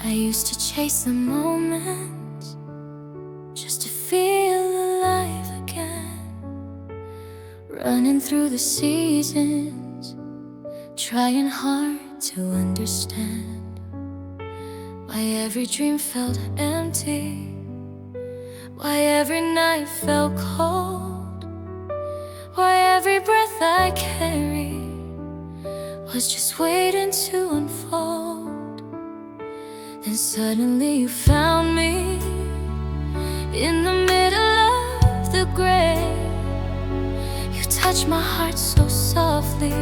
I used to chase the moment just to feel alive again, running through the seasons, trying hard to understand why every dream felt empty, why every night felt cold, why every breath I carried was just waiting to unfold. Then suddenly you found me in the middle of the gray. You touched my heart so softly,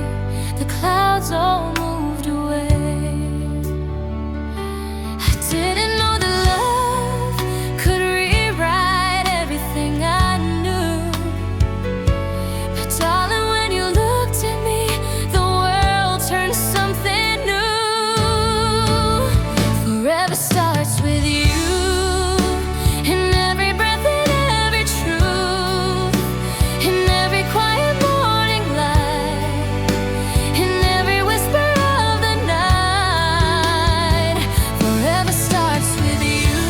the clouds all moved away. I didn't know that love could rewrite everything I knew, but darling, when you looked at me, the world turned something new. Forever starts with you, in every breath and every truth, in every quiet morning light, in every whisper of the night. Forever starts with you,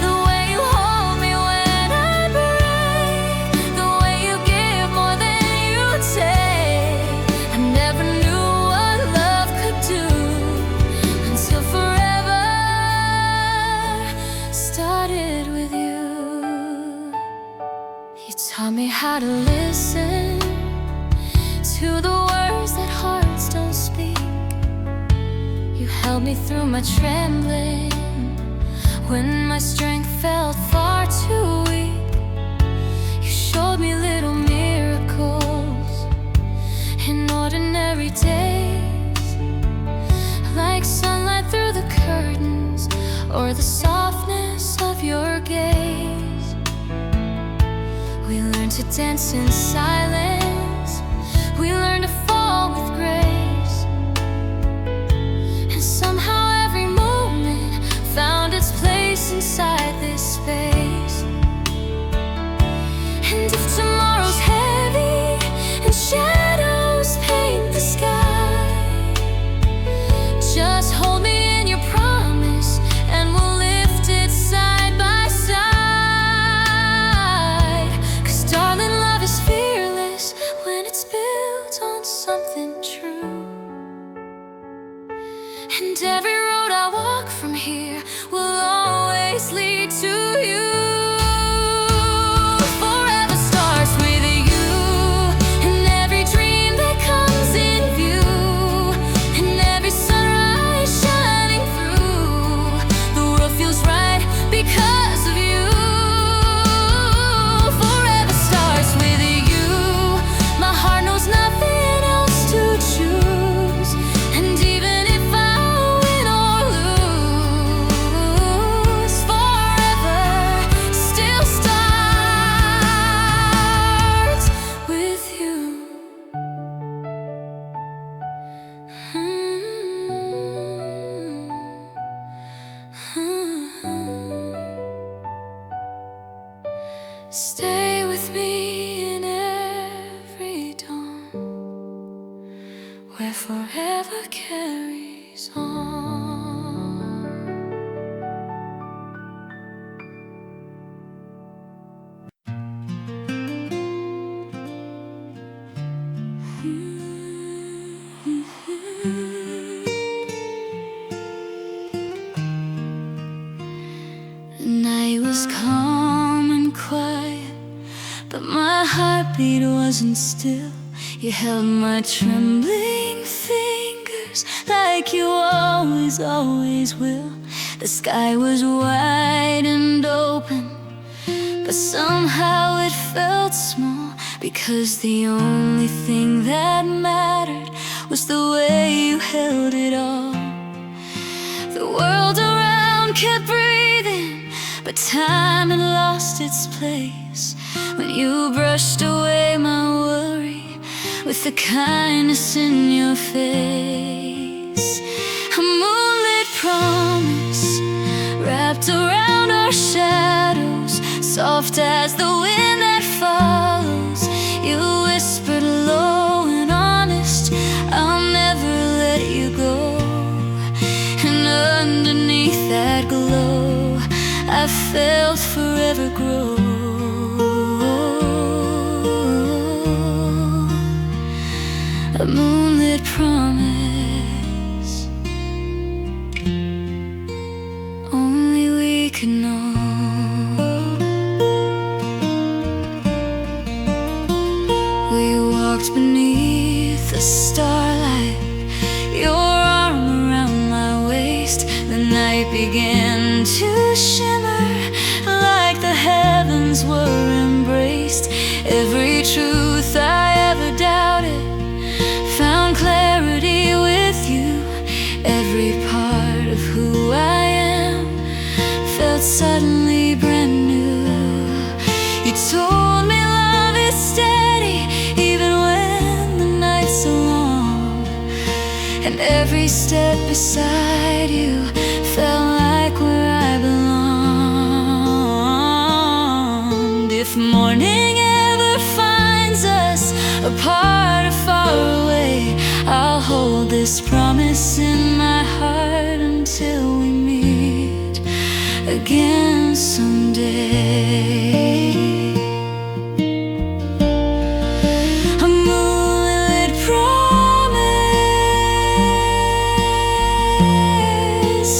the way you hold me when I break, the way you give more than you take. I never knew what love could do until forever started with you. You taught me how to listen to the words that hearts don't speak. You held me through my trembling when my strength felt far too weak. You showed me little miracles in ordinary days, like sunlight through the curtains or the softness of your gaze. We learned to dance in silence, we learned to fall with grace, and somehow every moment found its place inside this space. And if tomorrow's heavy and shadows paint the sky, just hold me in your promise and we'll lift it side by side. 'Cause darling, love is fearless when it's built on something true. And every road I walk from here will always lead to you. Forever starts with you, and every dream that comes in view, and every sunrise shining through. The world feels right because of you. Forever starts with you. My heart knows nothing else to choose, and even if I win or lose, forever still starts with you. Stay with me in every dawn, where forever carries on. The night was calm and quiet, but my heartbeat wasn't still. You held my trembling fingers like you always, always will. The sky was wide and open, but somehow it felt small, because the only thing that mattered was the way you held it all. The world around kept breathing, but time had lost its place when you brushed away my worry with the kindness in your face. A moonlit promise wrapped around our shadows, soft as the wind that follows. You whispered low and honest, I'll never let you go. And underneath that glow I felt forever grow. A moonlit promise only we could know. We walked beneath the starlight, your arm around my waist. The night began to shimmer like the heavens were embraced. Every truth I ever doubted found clarity with you. Every part of who I am felt suddenly brand new. You told me love is steady even when the nights are long, and every step beside you felt like where I belonged. If morning ever finds us apart or far away, I'll hold this promise in my heart until we meet again someday. A moonlit promise,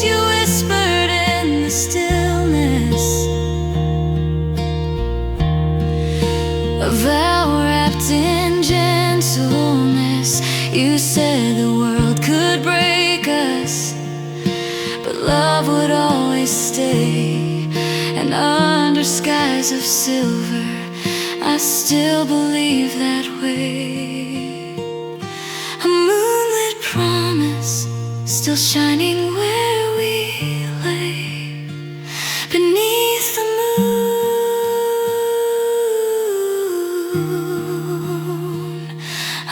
you whispered in the stillness, a vow wrapped in gentleness. You said the world could break us, but love would always stay. And under skies of silver, I still believe that way. A moonlit promise, still shining where we lay beneath the moon.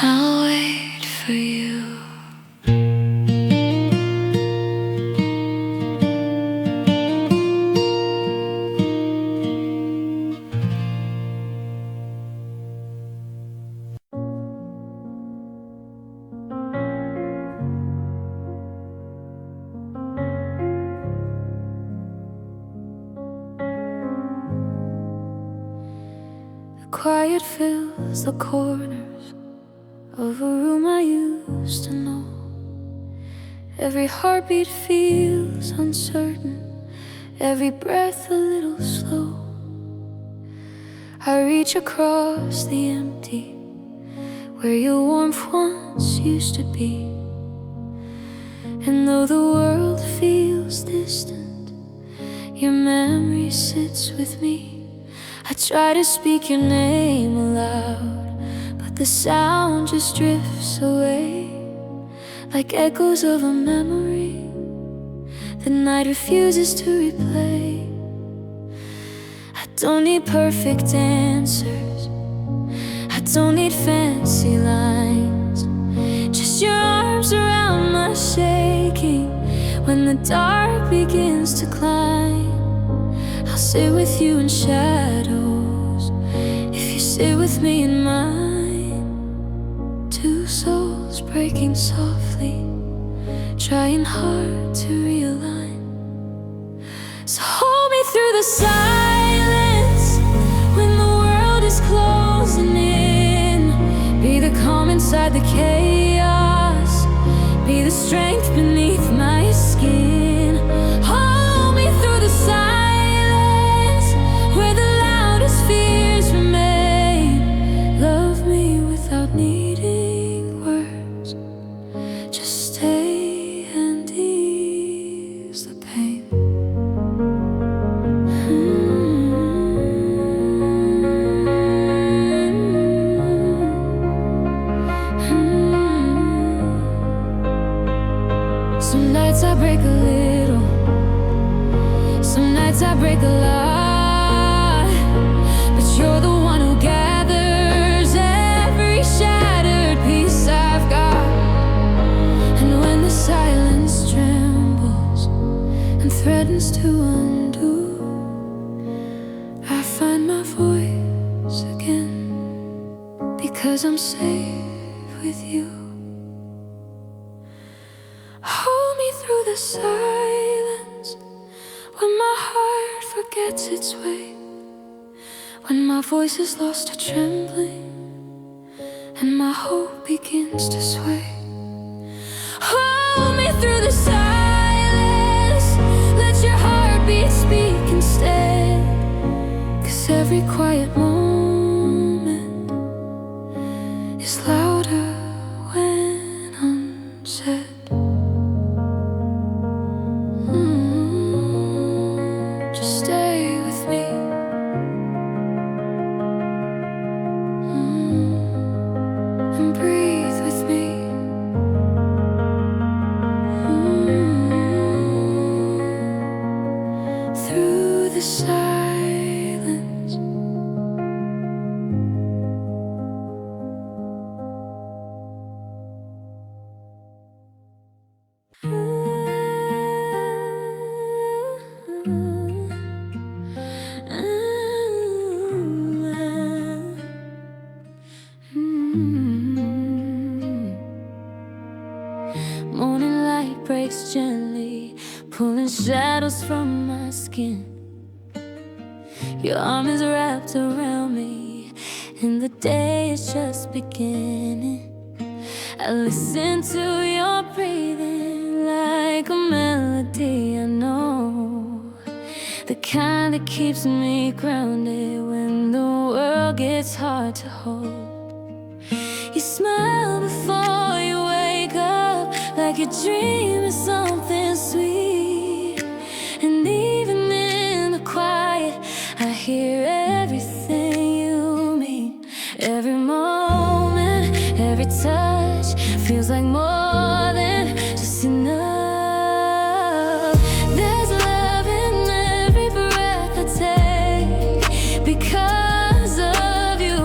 I'll wait for you. The quiet fills the corners of a room I used to know. Every heartbeat feels uncertain, every breath a little slow. I reach across the empty, where your warmth once used to be. And though the world feels distant, your memory sits with me. I try to speak your name aloud, but the sound just drifts away, like echoes of a memory the night refuses to replay. I don't need perfect answers, I don't need fancy lines, just your arms around my shaking when the dark begins to climb. I'll sit with you in shadows if you sit with me in mine. Two souls breaking softly, trying hard to realign. So hold me through the silence when the world is closing in. Be the calm inside the chaos, be the strength beneath my skin. Hold me through the silence where the loudest fears remain. Love me without needing words, just stay and ease the pain. Some nights I break a little, some nights I break a lot, but you're the one who gathers every shattered piece I've got. And when the silence trembles and threatens to undo, I find my voice again, because I'm safe with you. Hold me through the silence heart forgets its way, when my voice is lost to trembling and my hope begins to sway. Hold me through the silence, let your heartbeat speak instead, 'cause every quiet moment is louder when unsaid. Just stay with me. And breathe with me. Through the silence. Morning light breaks gently, pulling shadows from my skin. Your arm is wrapped around me, and the day is just beginning. I listen to your breathing like a melody I know, the kind that keeps me grounded when the world gets hard to hold. You smile before you wake up, like your dream is something sweet. And even in the quiet, I hear everything you mean. Every moment, every touch feels like more than just enough. There's love in every breath I take because of you.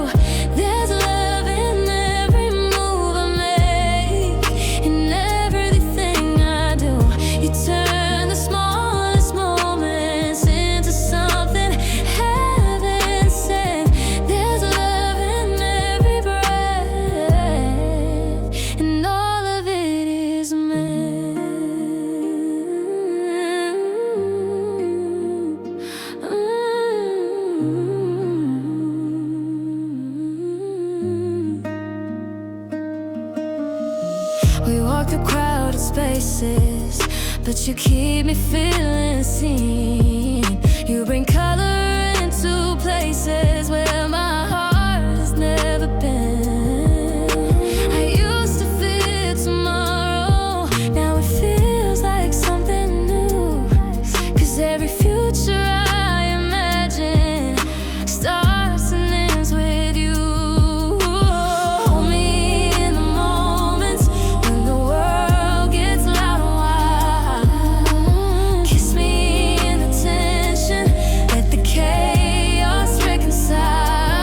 There's love in every move I make, in everything I do. You turn the smallest moments into something heaven sent. There's love in every breath, and all of it is meant. We walk through crowded spaces, but you keep me feeling seen. You bring color into places where my heart has never been. I used to fear tomorrow, now it feels like something new. 'Cause every future I imagine starts and ends with you. Hold me in the moments when the world gets loud and wild. Kiss me in the tension, let the chaos reconcile.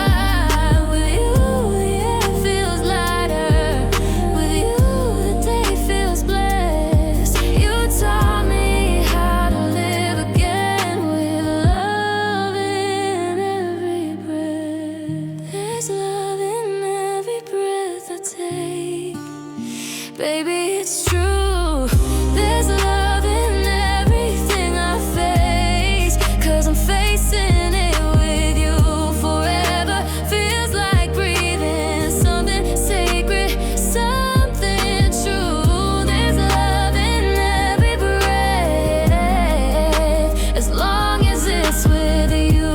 With you, the air feels lighter. With you, the day feels blessed. You taught me how to live again with love in every breath. There's love in every breath I take. Baby, it's true. There's love in everything I face, 'cause I'm facing it with you forever. Feels like breathing something sacred, something true. There's love in every breath, as long as it's with you.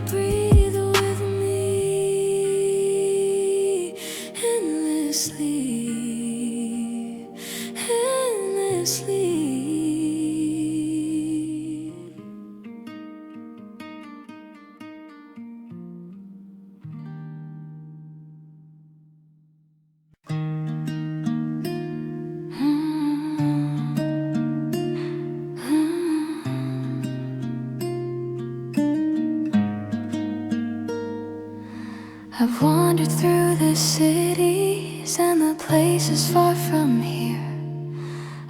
Breathe with me endlessly, endlessly. I've wandered through the cities and the places far from here.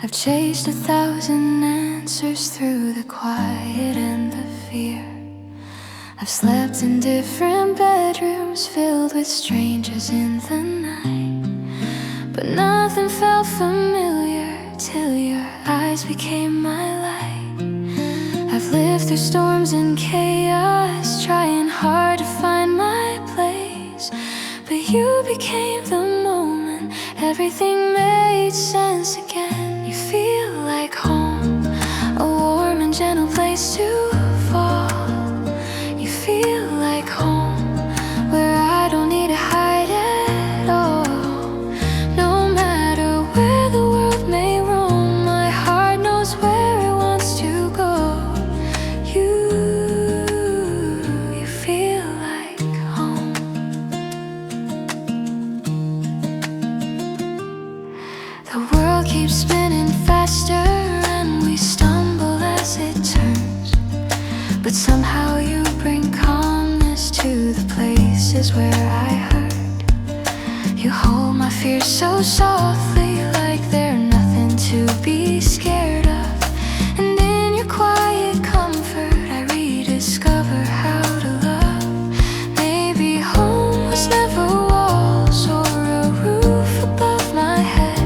I've chased 1,000 answers through the quiet and the fear. I've slept in different bedrooms filled with strangers in the night, but nothing felt familiar till your eyes became my light. I've lived through storms and chaos, trying hard to find my place, but you became the moment everything made sense again. You feel like home, a warm and gentle place to fall. You feel like home, where I don't need to hide at all. No matter where the world may roam, my heart knows where it wants to go. You feel like home. The world keeps spinning faster and we stumble as it turns, but somehow you bring calmness to the places where I hurt. You hold my fears so softly, like they're nothing to be scared of. And in your quiet comfort, I rediscover how to love. Maybe home was never walls or a roof above my head.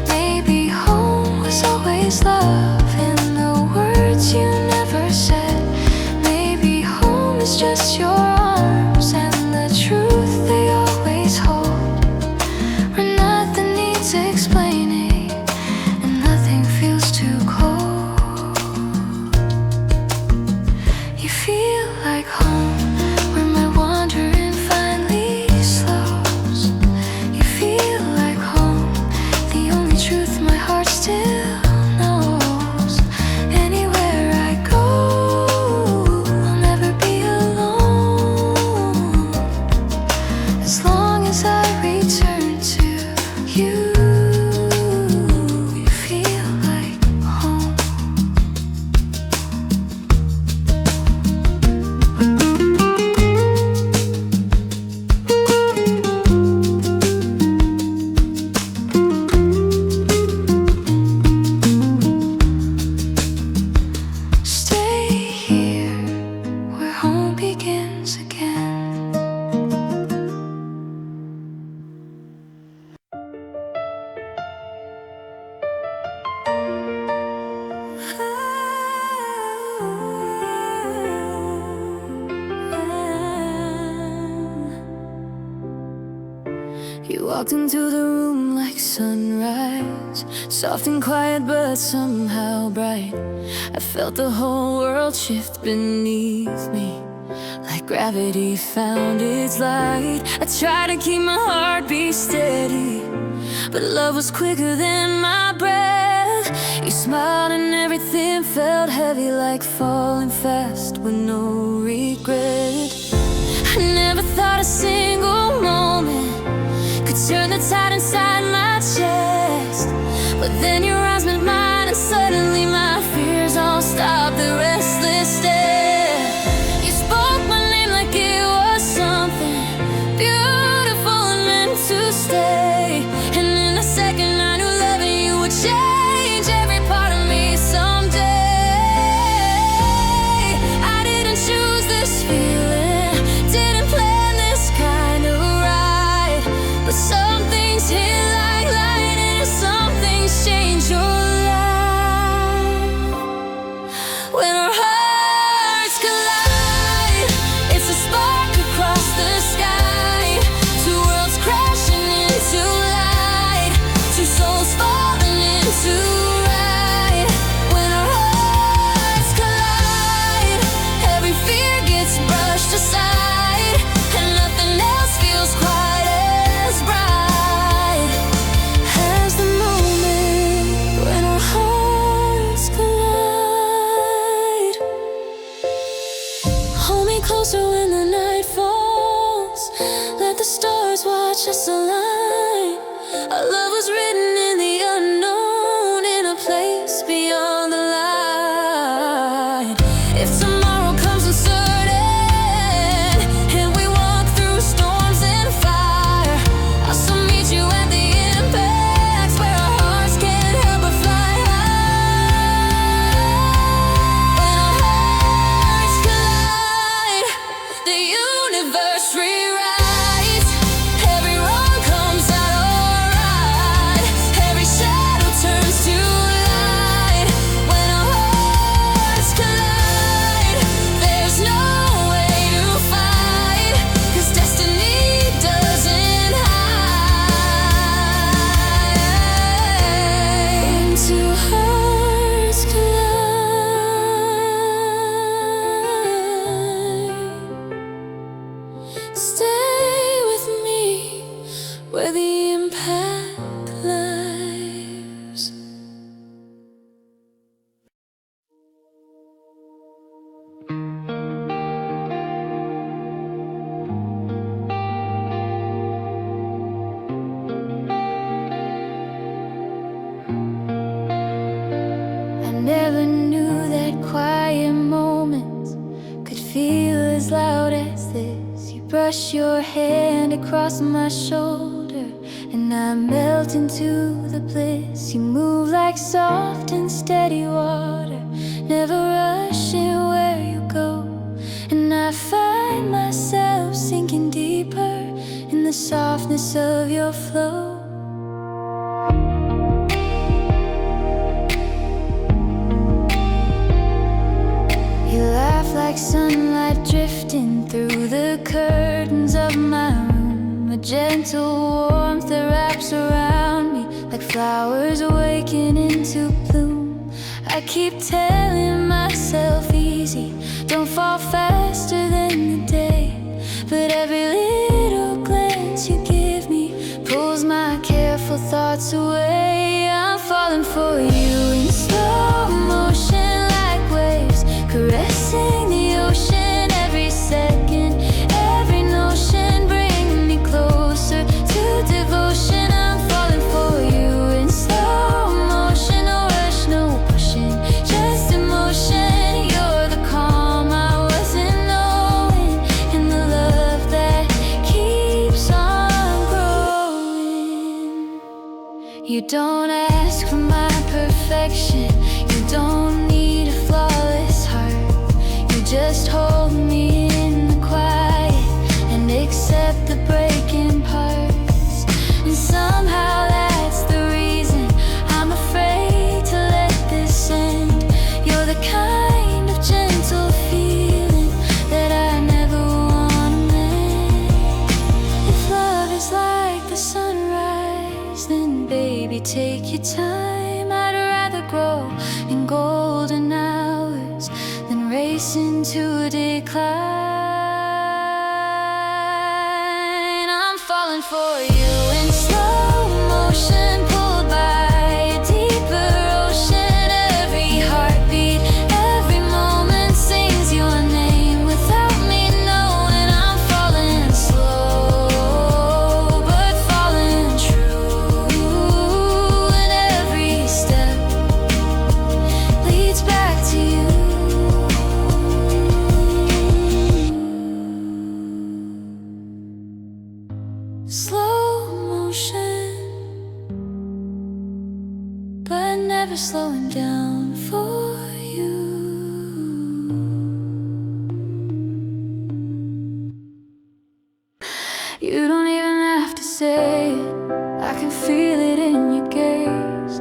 Maybe home was always love in the words you never said. Maybe home is just your arms and the truth they always hold, where nothing needs explaining and nothing feels too cold. You feel like home, where my wandering finally slows. You feel like home, the only truth my heart still knows. Anywhere I go, I'll never be alone, as long as I return to you. You feel like home. Stay here, where home begins again. You walked into the room like sunrise, soft and quiet but somehow bright. I felt the whole world shift beneath me, like gravity found its light. I tried to keep my heartbeat steady, but love was quicker than my breath. You smiled and everything felt heavy, like falling fast with no regret. I never thought a single moment could turn the tide inside my chest, but then your eyes met mine and suddenly my fears all stopped. The restless stare. You spoke my name like it was something beautiful and meant to stay, and in a second I knew loving you would change every part of me someday. I didn't choose this feeling, Stay with me where the impact lies. I never knew that quiet moments could feel as loud as this. You brush your hand across my shoulder and I melt into the bliss. You move like soft and steady water, never rushing where you go. And I find myself sinking deeper in the softness of your flow. Like sunlight drifting through the curtains of my room, a gentle warmth that wraps around me like flowers awakening to bloom. I keep telling myself easy, don't fall faster than the day, but every little glance you give me pulls my careful thoughts away. I'm falling for you in slow motion like waves caressing the ocean. Every second, every notion bring me closer to devotion. I'm falling for you in slow motion, no rush, no pushing, just emotion. You're the calm I wasn't knowing, and the love that keeps on growing. You don't ask for my perfection, you don't need a flawless heart. You just hold me in the quiet and accept the breaking parts. And somehow that's the reason I'm afraid to let this end. You're the kind of gentle feeling that I never wanna miss. If love is like the sunrise, then baby take your time. I'd rather grow in golden hours than race into decline. I'm falling for you in slow motion, pulled by a deeper ocean. Every heartbeat, every moment sings your name without me knowing. I'm falling slow, but falling true, and every step leads back to you. Slow motion, but never slowing down for you. You don't even have to say it, I can feel it in your gaze.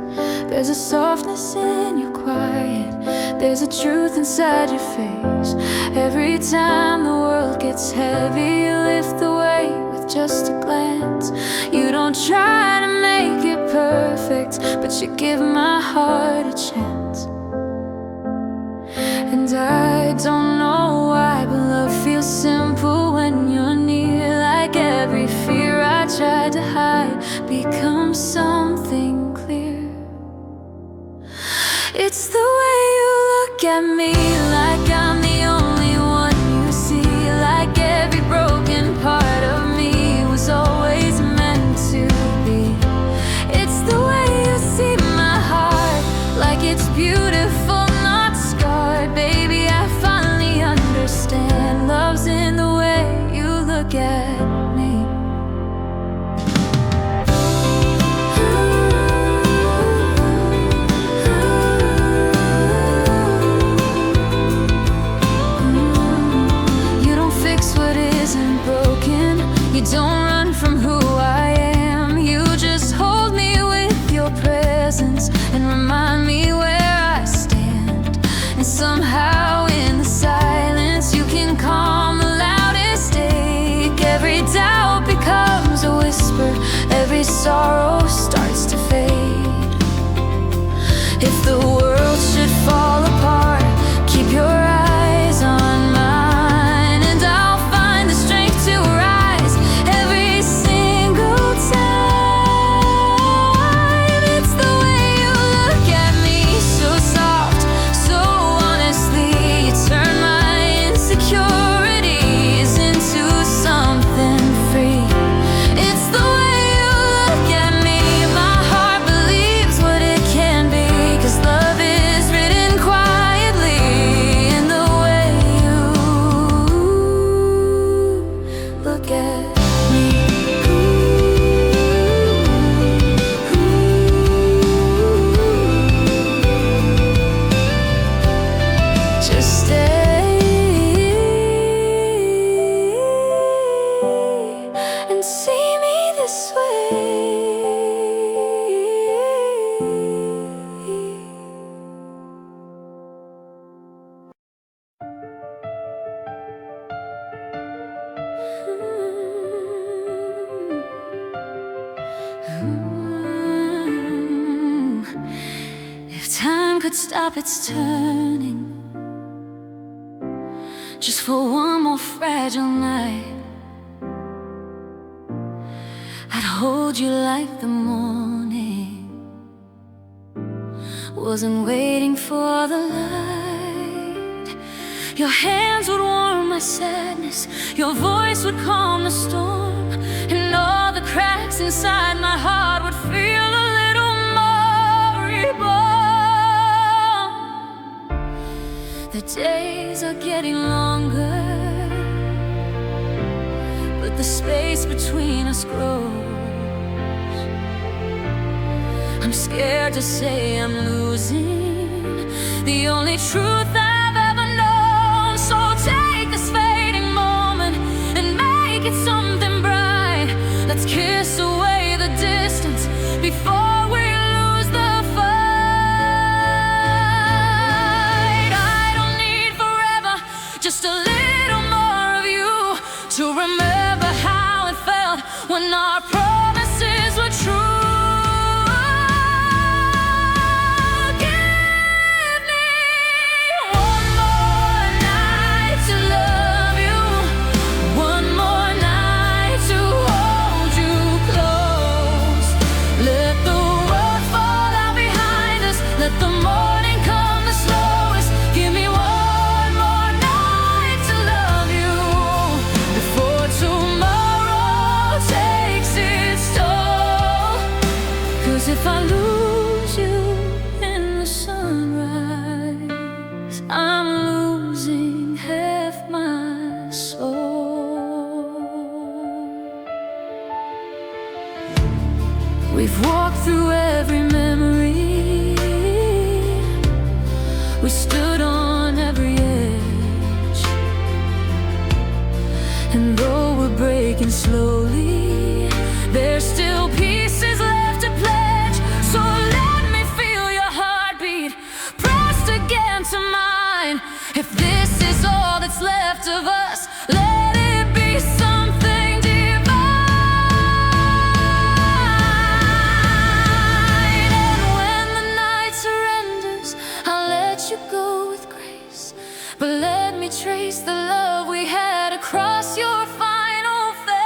There's a softness in your quiet, there's a truth inside your face. Every time the world gets heavy, you lift the weight with just a glance. You don't try to make it perfect, but you give my heart a chance. And I don't know why, but love feels simple when you're near. Like every fear I tried to hide becomes something clear. It's the way you look at me, like I'm the only one you see. Like every broken part of me was always meant to be. It's the way you see my heart, like it's beautiful, not scarred. Baby, I finally understand, love's in the way you look at me. You don't fix what isn't broken, you don't run from who I am. You just hold me with your presence and remind me where I stand. And somehow in the silence you can calm the loudest ache. Every doubt becomes a whisper, every sorrow starts to fade. If the world should fall apart, keep your eyes on mine, and I'll find the strength to rise. If time could stop its turning just for one more fragile night, I'd hold you like the morning wasn't waiting for the light. Your hands would warm my sadness, your voice would calm the storm, and all the cracks inside my heart would feel a little more reborn. The days are getting longer, but the space between us grows. I'm scared to say I'm losing the only truth I've ever known. So take this fading moment and make it something bright. Let's kiss away the distance before we lose the fight. I don't need forever, just a little more of you to remember how it felt when our promises were true. If I lose you in the sunrise, I'm losing half my soul. We've walked through every memory, we stood on every edge, and though we're breaking slowly, there's still pieces left to play. So let me feel your heartbeat pressed against mine. If this is all that's left of us, let it be something divine. And when the night surrenders, I'll let you go with grace. But let me trace the love we had across your final face.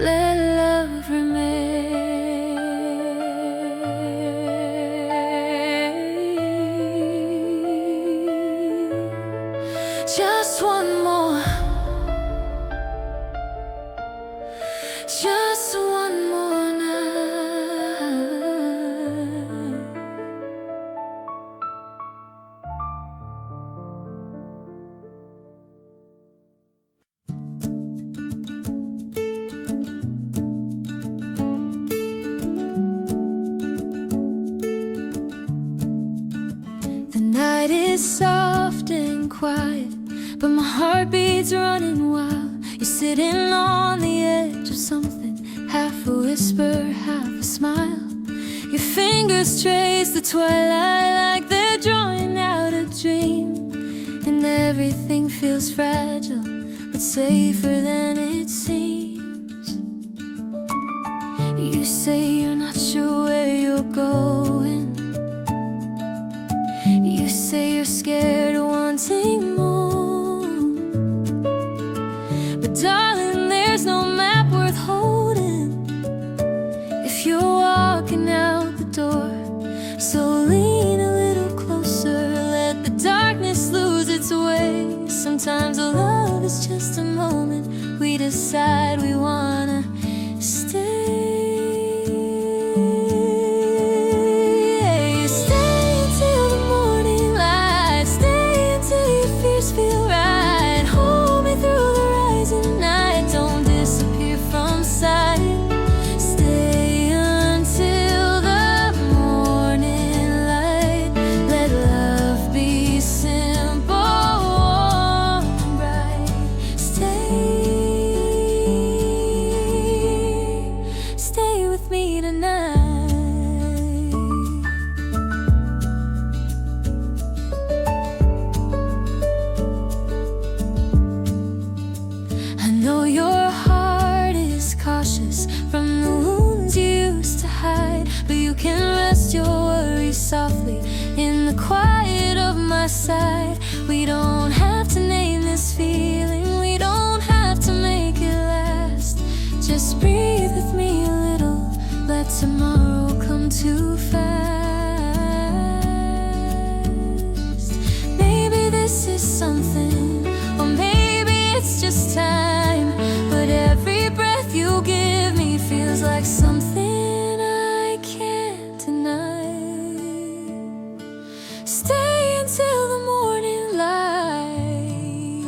Let love remain. Just one more, just one more night. The night is soft and quiet, but my heart beats running wild. You're sitting on the edge of something, half a whisper, half a smile. Your fingers trace the twilight like they're drawing out a dream. And everything feels fragile, but safer than it seems. You say you're not sure where you're going. You say you're scared of wanting more. But darling, there's no map worth holding if you're walking out the door. So lean a little closer, let the darkness lose its way. Sometimes love is just a moment we decide we wanna stay. softly in the quiet of my side. We don't have to name this feeling, we don't have to make it last. Just breathe with me a little, let tomorrow come too fast. Maybe this is something, or maybe it's just time, but every breath you give me feels like something I can't deny. Stay until the morning light,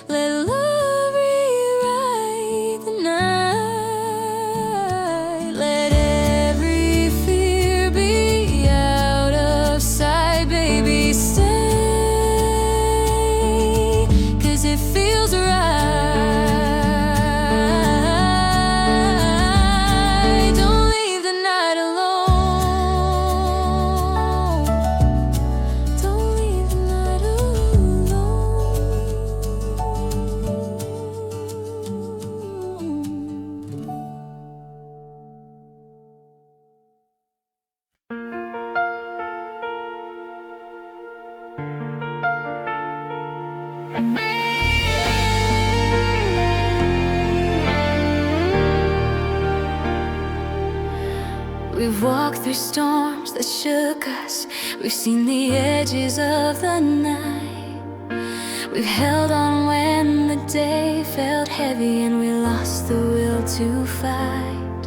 let love rewrite the night. Let every fear be out of sight, baby, stay, 'cause it feels right. We've walked through storms that shook us, we've seen the edges of the night. We've held on when the day felt heavy and we lost the will to fight.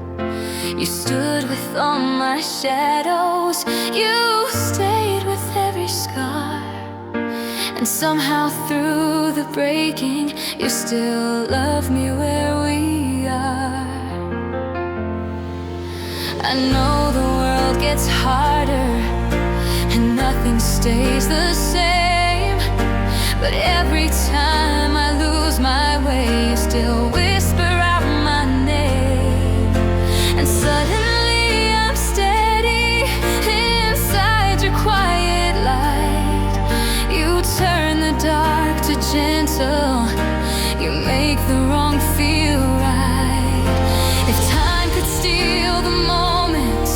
You stood with all my shadows, you stayed with every scar, and somehow through the breaking, you still love me where we are. I know the world gets harder and nothing stays the same, but every time I lose my way, you still whisper out my name. And suddenly I'm steady inside your quiet light. You turn the dark to gentle, you make the wrong feel right. If time could steal the moments,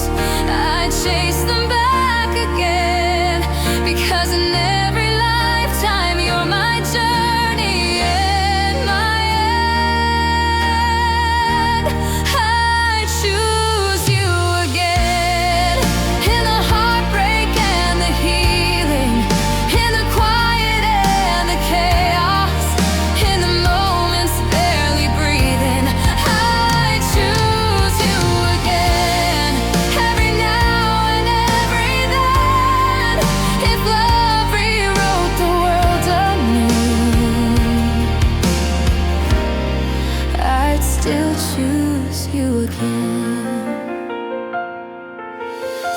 I'd chase them back again, because in every lifetime you're my journey and my end. I choose you again, in the heartbreak and the healing, in the quiet and the chaos, in the moments barely breathing. I choose you again, every now and every then. If love rewrote the world anew, I'd still choose you again.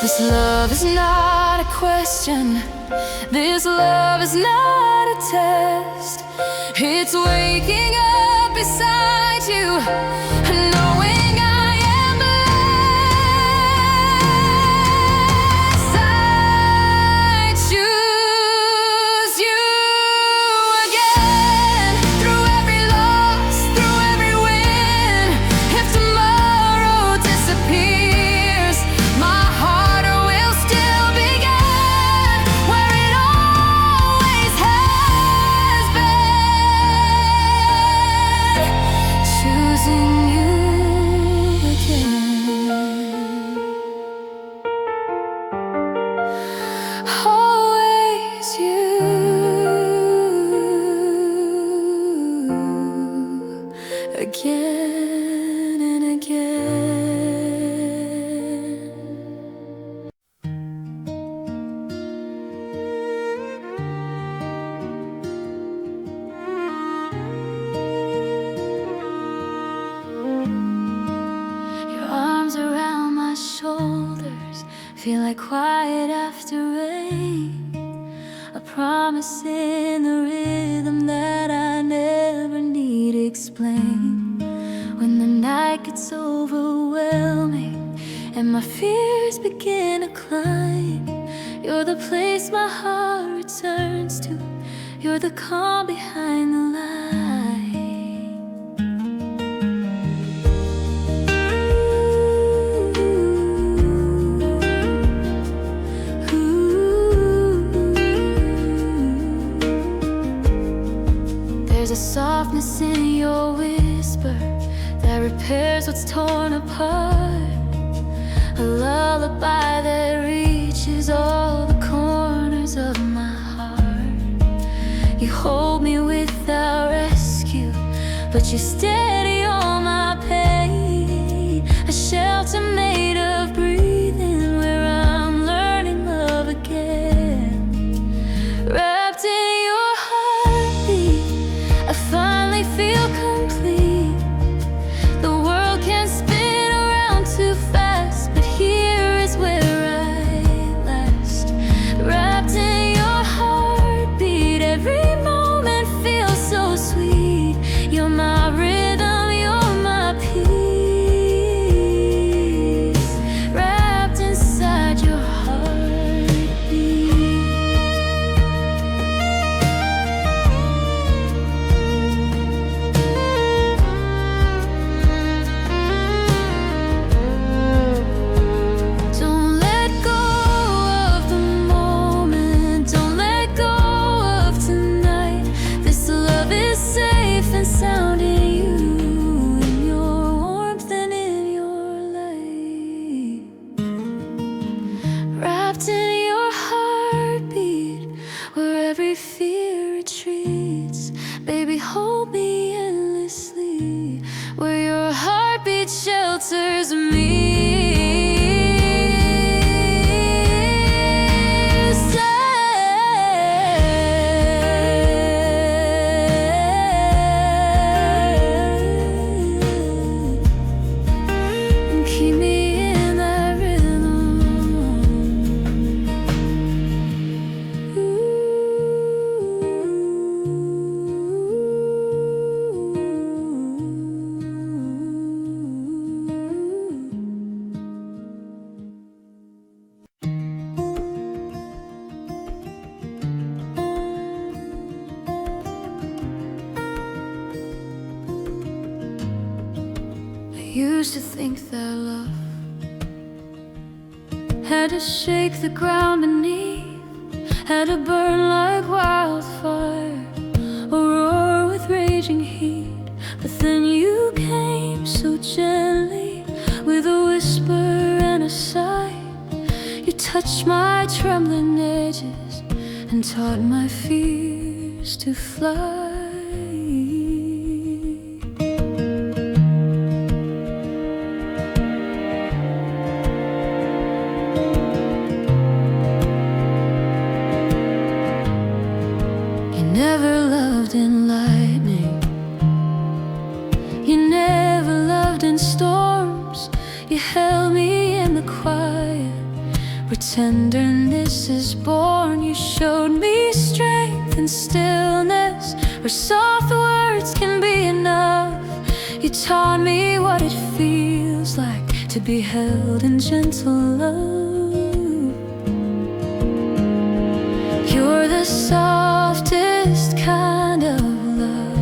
This love is not a question, this love is not a test. It's waking up beside you, knowing I am blessed. I choose you again, through every loss, through every win. If tomorrow disappears, my heart will still begin where it always has been. Choosing you again, always you again and again. Your arms around my shoulders feel like quiet after rain, a promise in the rhythm that I never need explain. When the night gets overwhelming and my fears begin to climb, you're the place my heart returns to, you're the calm behind the light. lullaby that reaches all the corners of my heart. You hold me without rescue, but you steady all my pain. A shelter made of breathing where I'm learning love again. Wrapped in your heartbeat, I finally feel complete. The world can spin around too fast, but here is where I last. Wrapped in your heartbeat, every moment feels so sweet. You're my rhythm, you're my peace. Wrapped inside your heartbeat. Don't let go of the moment, don't let go of tonight. This love is safe and sound in you, in your warmth and in your light. Wrapped in your heartbeat, where every fear retreats. Baby, hold me endlessly, where your heartbeat shelters me. Keep me in that rhythm. I used to think that love had to shake the ground beneath, had to burn like wildfire, or roar with raging heat. But then you came so gently, with a whisper and a sigh. You touched my trembling edges and taught my fears to fly. Never loved in lightning, you never loved in storms. You held me in the quiet, where tenderness is born. You showed me strength and stillness, where soft words can be enough. You taught me what it feels like to be held in gentle love. You're the softest kind of love,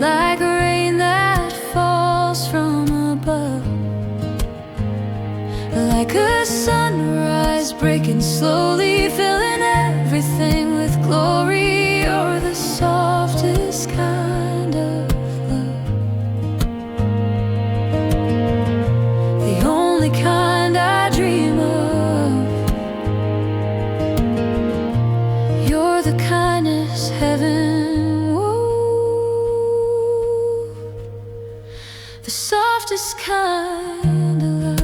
like rain that falls from above, like a sunrise breaking slowly, filling everything with glory. You're the softest kind of love, the only kind I dream of. You're the kindness heaven wove, the softest kind of love.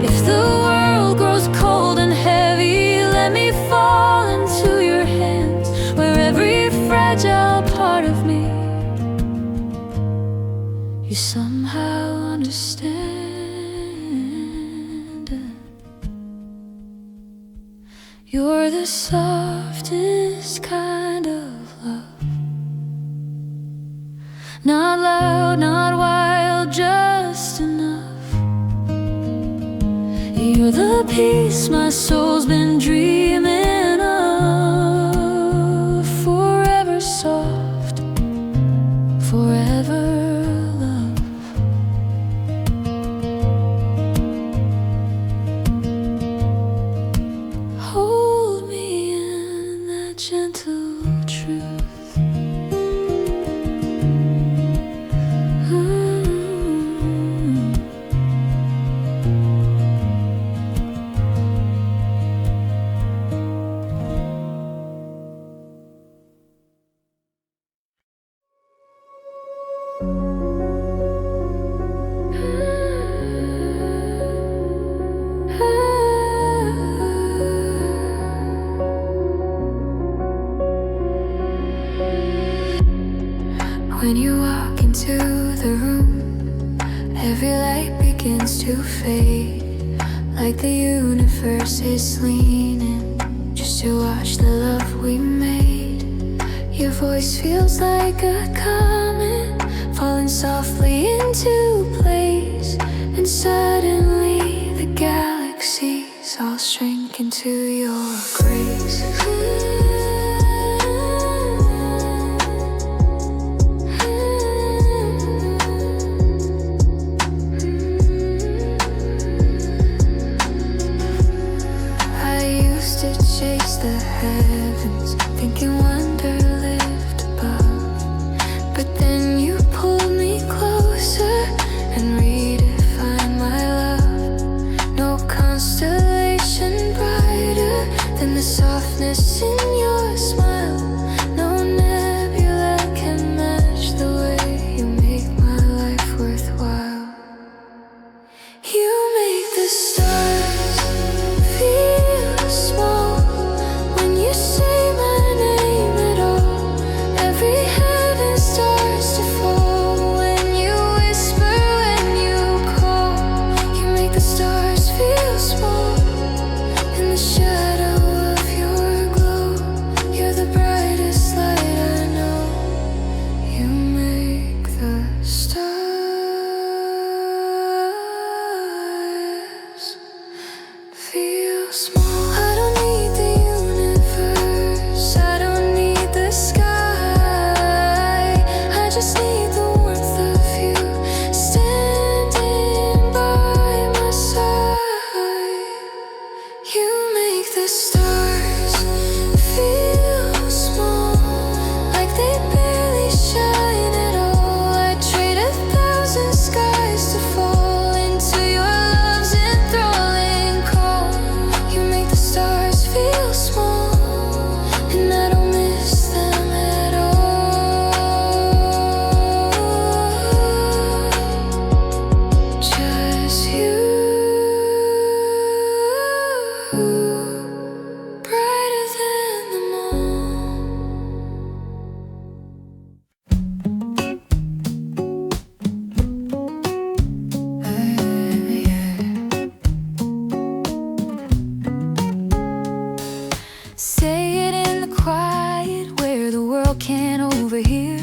If the world grows cold and heavy, let me fall into your hands, where every fragile part of me you somehow understand. You're the softest kind of love, not loud, not wild, just enough. You're the peace my soul's been dreaming of, forever soft, forever love. Hold me in gentle truth. When you walk into the room, every light begins to fade, like the universe is leaning just to watch the love we made. Your voice feels like a comet falling softly into place, and suddenly the galaxies all shrink into your grace. Chase the heavens, thinking wonder lived above. But then you pulled me closer and redefined my love. No constellation brighter than the softness in your smile. No nebula can match the way you make my life worthwhile. You make the stars feel small. You say my name at all. Every heaven starts to fall when you whisper, when you call. You make the stars feel small in the shadow of your glow. You're the brightest light I know. You make the stars feel small. I don't need the I don't need the sky, I just need the warmth of you standing by my side. You make the stars feel small, like they barely shine at all. I'd trade 1,000 skies to fall into your love's enthralling call. You make the stars feel small, and I don't miss them at all. Just you, brighter than them all. Say it in the quiet where the world can't overhear.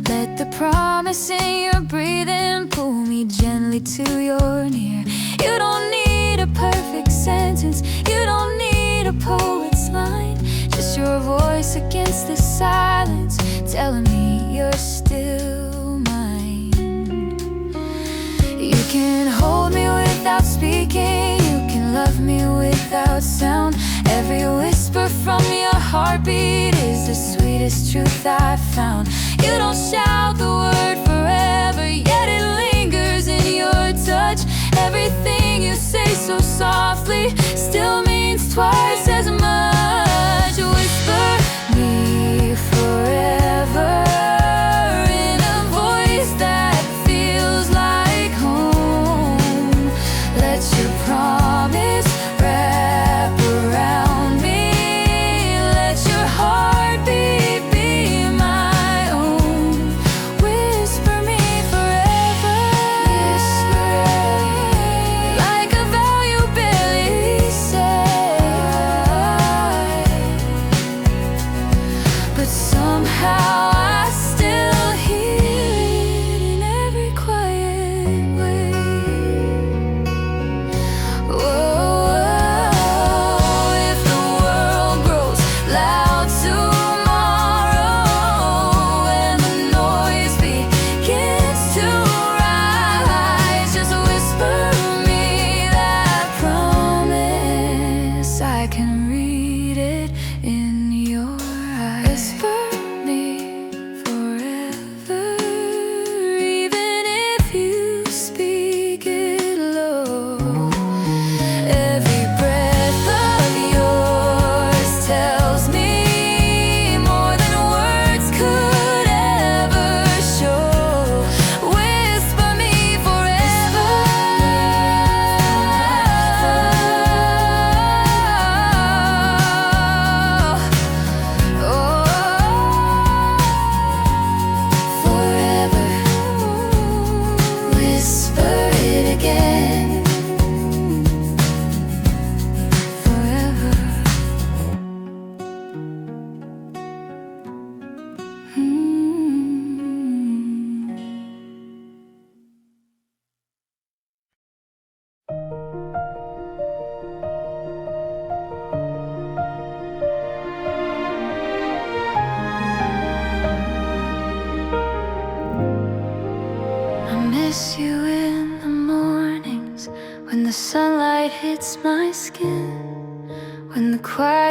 Let the promise in your breathing pull me gently to your near. You don't need a perfect sentence, you don't need a poet's line, just your voice against the silence telling me you're still mine. You can hold me without speaking, you can love me without sound. Every whisper from your heartbeat is the sweetest truth I've found. You don't shout the word forever, yet it lingers in your touch. Everything you say so softly still means twice as much. Whisper me forever in a voice that feels like home. Let your promise wrap around me. Let your heartbeat be my own. Whisper me forever, like a vow you barely said. But somehow I still hear it in every quiet way. Whoa, if the world grows loud tomorrow and the noise begins to rise, just whisper me that promise. I can read it in your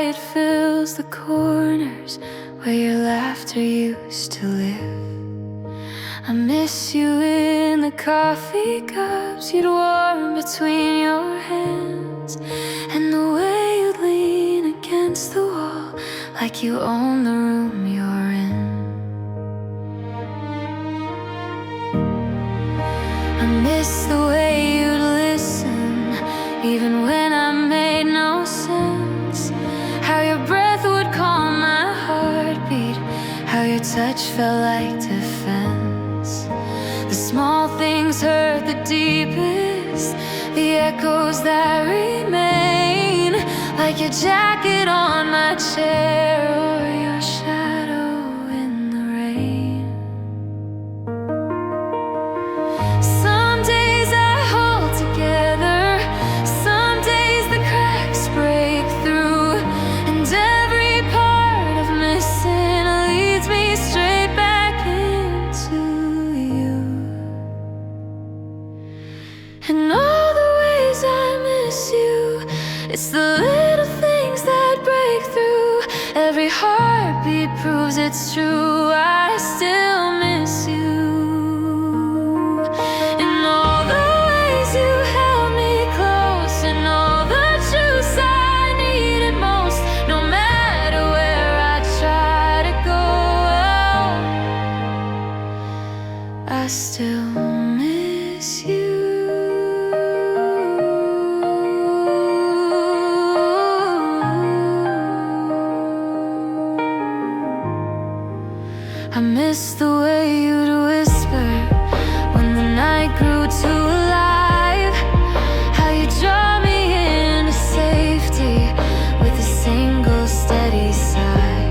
light fills the corners where your laughter used to live. I miss you in the coffee cups you'd warm between your hands, and the way you'd lean against the wall like you own the room you're in. I miss the way you'd listen even when I made no sense, how your breath would calm my heartbeat, how your touch felt like defense. The small things hurt the deepest, the echoes that remain, like your jacket on my chair or your shadow in the rain. Some days I hold together, some days the cracks break through, and every part of missing leads me straight back into you. And all the ways I miss you, it's the little things that break through. Every heartbeat proves it's true, I still miss you. And all the ways you held me close, and all the truths I needed most. No matter where I try to go, I still miss you. I miss the way you'd whisper when the night grew too alive, how you draw me into safety with a single steady sigh.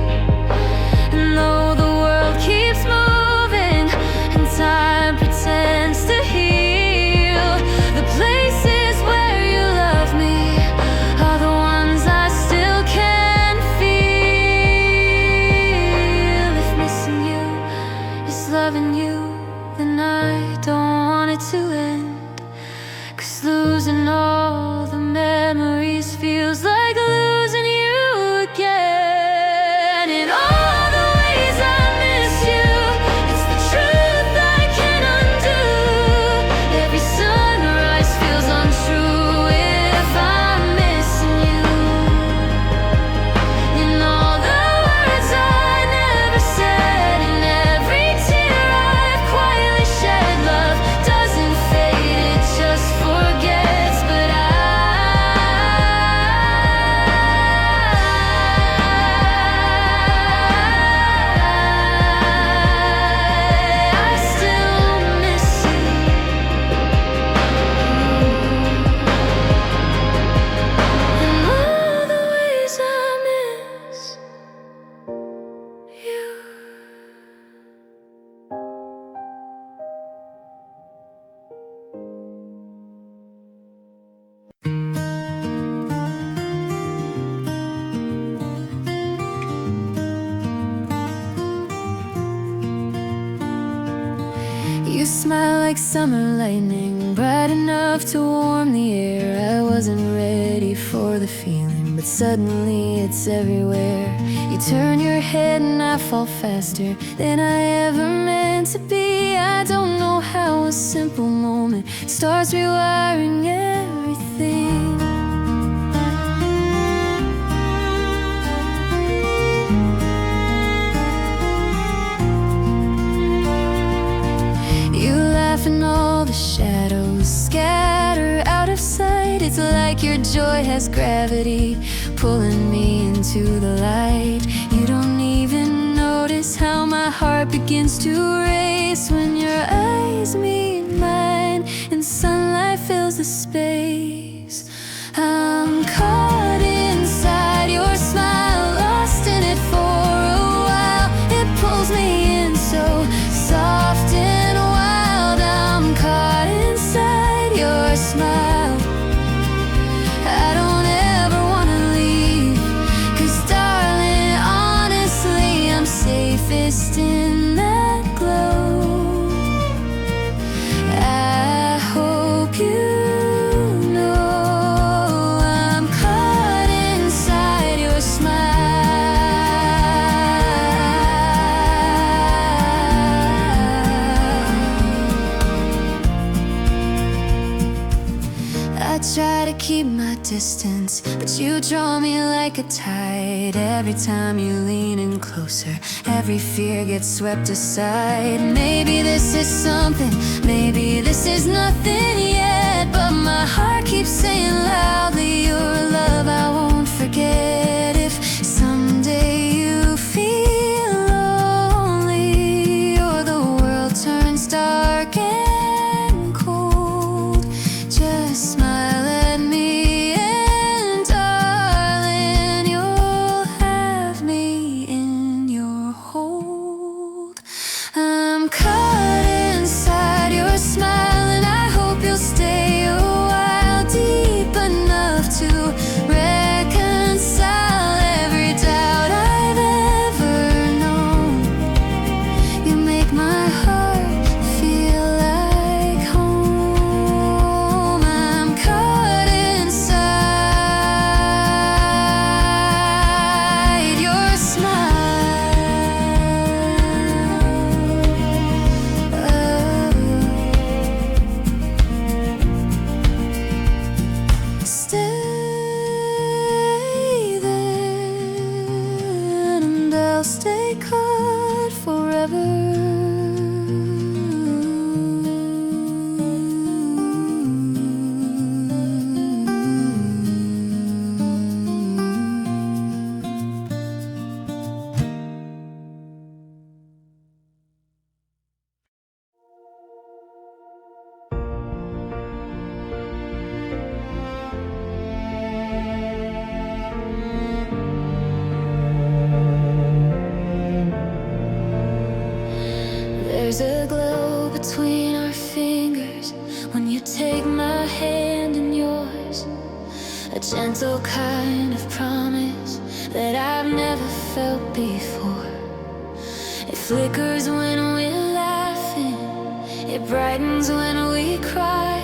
And though the world keeps moving and time pretends to heal, the places where you love me are the ones I still can feel. If missing you is loving you, then I don't want it to end, 'cause losing all the memories feels like losing you again. In all the ways I miss you, it's the truth I can't undo. Every sunrise feels untrue if I'm missing you. In all the words I never said, and every tear I've quietly shed, love doesn't fade, it just forgets. But I still miss you. In all the ways I miss you. You smile like summer lightning, bright enough to warm the air. I wasn't ready for the feeling, but suddenly it's everywhere. You turn your head and I fall faster than I ever meant to be. I don't know how a simple moment starts rewiring everything. You laugh and all the shadows scatter out of sight. It's like your joy has gravity, pulling me into the light. You don't even notice how my heart begins to race when your eyes meet mine and sunlight fills the space. I'm caught inside your smile, lost in it for a while. It pulls me in so soft and wild. I'm caught inside your smile. I don't ever wanna leave, 'cause darling, honestly, I'm safest in that glow. I hope you know I'm caught inside your smile. distance, but you draw me like a tide. Every time you lean in closer, every fear gets swept aside. Maybe this is something, maybe this is nothing yet, but my heart keeps saying loudly, your love I won't forget. If someday you feel lonely, or the world turns dark and cold, just smile at me, and darling, you'll have me in your hold. I'm caught inside your smile, and I hope you'll stay a while, deep enough to reconcile every doubt I've ever known. You make my heart feel like home. I'm caught inside your smile. Stay there, and I'll stay caught forever. There's a glow between our fingers when you take my hand in yours, a gentle kind of promise that I've never felt before. It flickers when we're laughing, it brightens when we cry.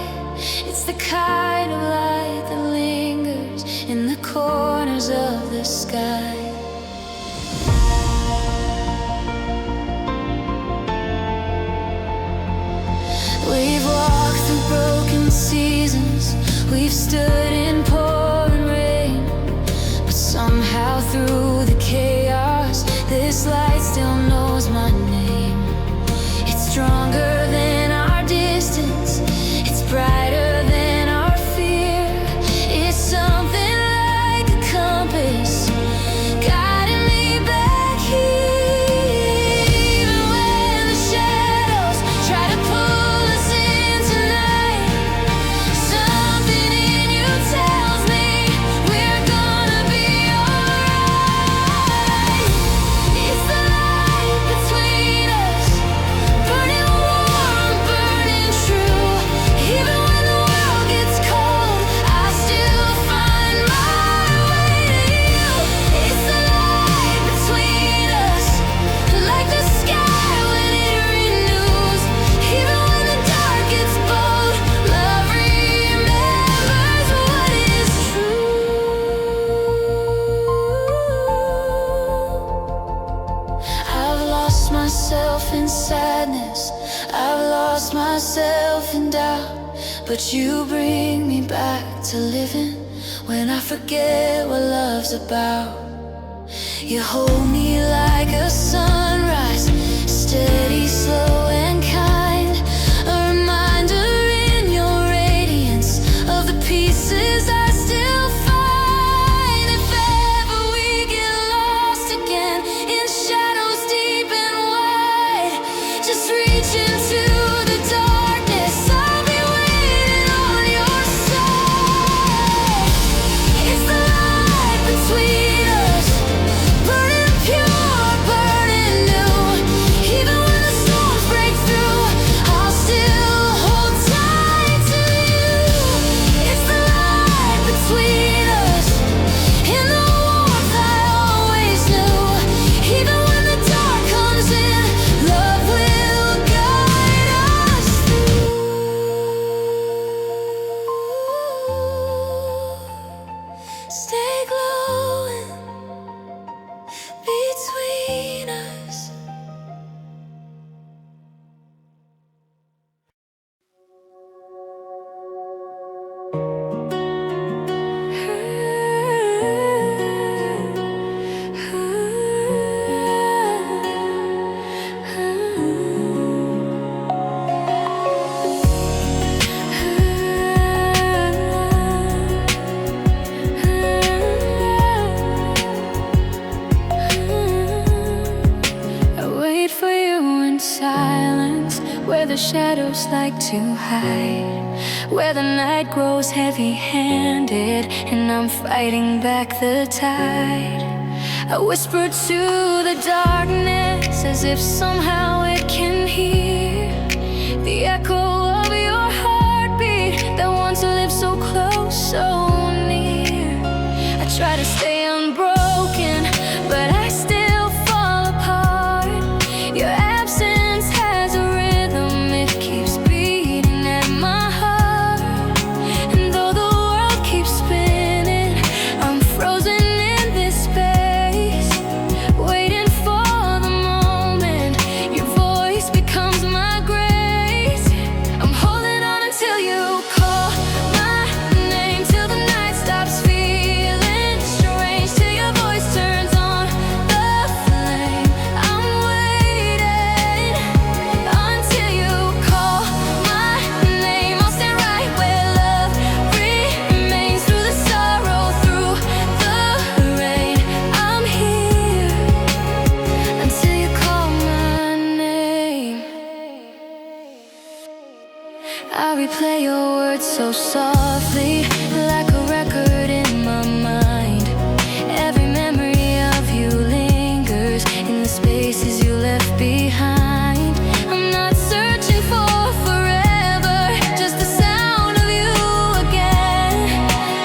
It's the kind of light that lingers in the corners of the sky. We've walked through broken seasons, we've stood in pouring rain, but somehow through the chaos, this light still knows my name. It's stronger than our distance, it's brighter than our fear. It's something like a compass, guiding me back here. Even when the shadows try to pull us in tonight, something in you tells me we're gonna be alright. It's the light between us, burning warm, burning true. Even when the world gets cold, I still find my way to you. It's the light between us, like the sky when it renews. Even when the dark gets bold, love remembers what is true. I've lost myself in sadness, I've lost myself in doubt, but you bring me back to living when I forget what love's about. You hold me like a sunrise, steady, slow and kind, a reminder in your radiance of the pieces I still find. If ever we get lost again in shadows deep and wide, just reach into the darkness, I'll be waiting on your side. It's the light between us, burning pure, where the shadows like to hide, where the night grows heavy-handed and I'm fighting back the tide. I whisper to the darkness as if somehow it can hear the echo of your heartbeat that once lived so close, so near. I try to stay unbroken, but I still fall apart. Your absence has a rhythm, it keeps beating at my heart. And though the world keeps spinning, I'm frozen in this space, waiting for the moment your voice becomes my grace. I'm holding on until you call my name, till the night stops feeling strange, till your voice turns on the flame. I'm waiting until you call my name. I'll stand right where love remains, through the sorrow, through the rain. I'm here until you call my name. I replay your words so softly, like a record in my mind. Every memory of you lingers in the spaces you left behind. I'm not searching for forever, just the sound of you again,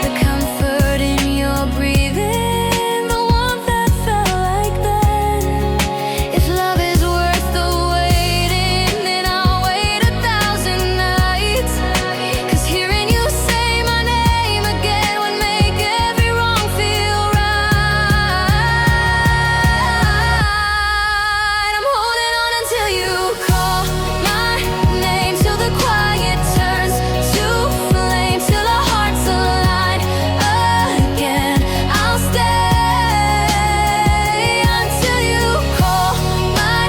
the comfort in your breathing, the warmth that felt like then. If love is worth the waiting, then I'll wait 1,000 nights. 'Cause hearing you say my name again would make every wrong feel right. I'm holding on until you call my name, till the quiet turns to flame, till our hearts align again. I'll stay until you call my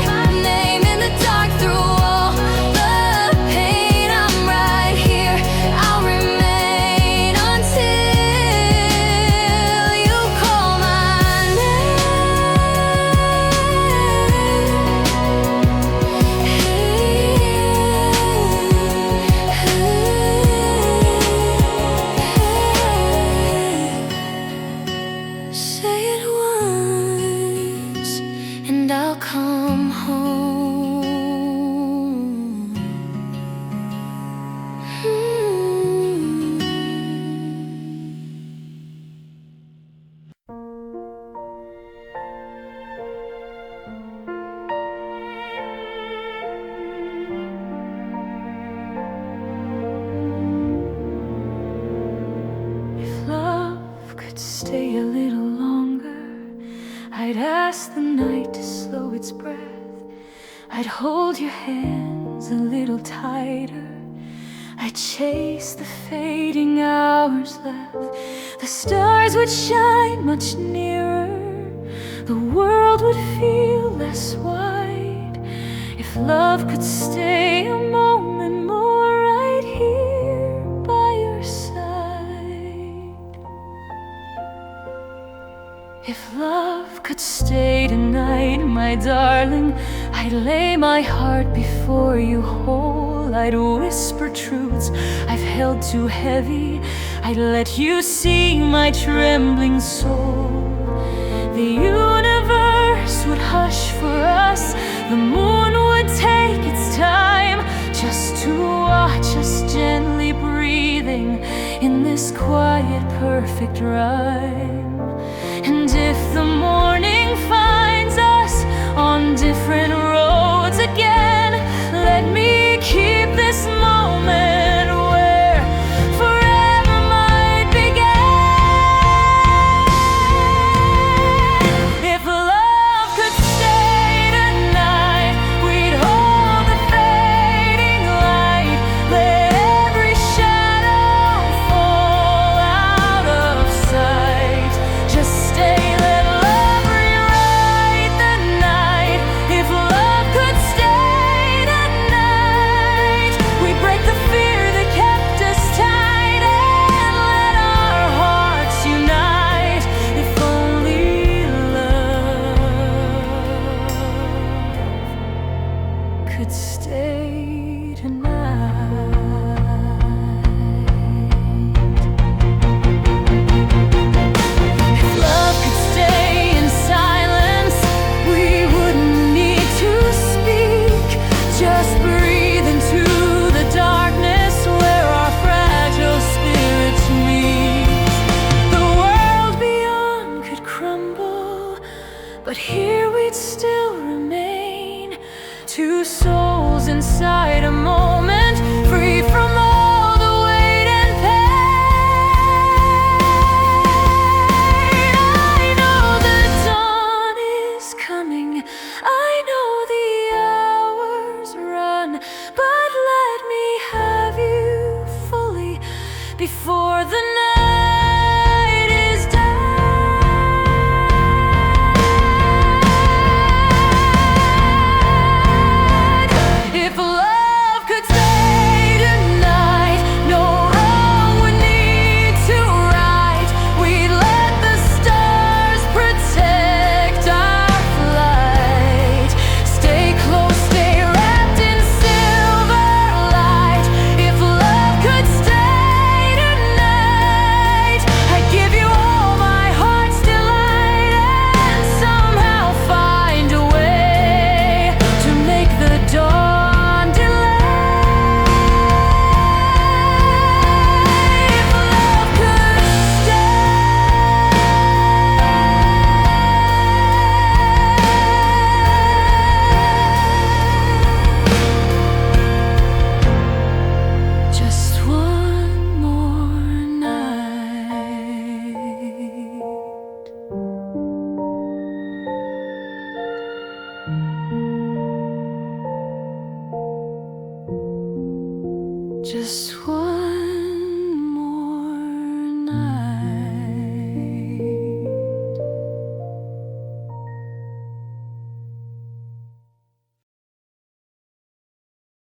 name. In the dark, through all the pain, I'm right here, I'll remain until you call my name. Say it once and I'll come home. If love could stay a little longer, I'd ask the night to slow its breath. I'd hold your hands a little tighter. I'd chase the fading hours left. The stars would shine much nearer. The world would feel less wide if love could stay a moment more right here by your side. If love could stay tonight, my darling, I'd lay my heart before you whole. I'd whisper truths I've held too heavy. I'd let you see my trembling soul. The universe would hush for us. The moon would take its time just to watch us gently breathing in this quiet, perfect rhyme. And if the morning finds us on different roads again, let me keep this moment where forever might begin. If love could stay tonight, we'd hold the fading light. Let every shadow fall out of sight. Just stay, let love rewrite the night. If love could stay tonight, we'd break the fear that kept us tight and let our hearts unite. If only love could stay two souls inside a moment.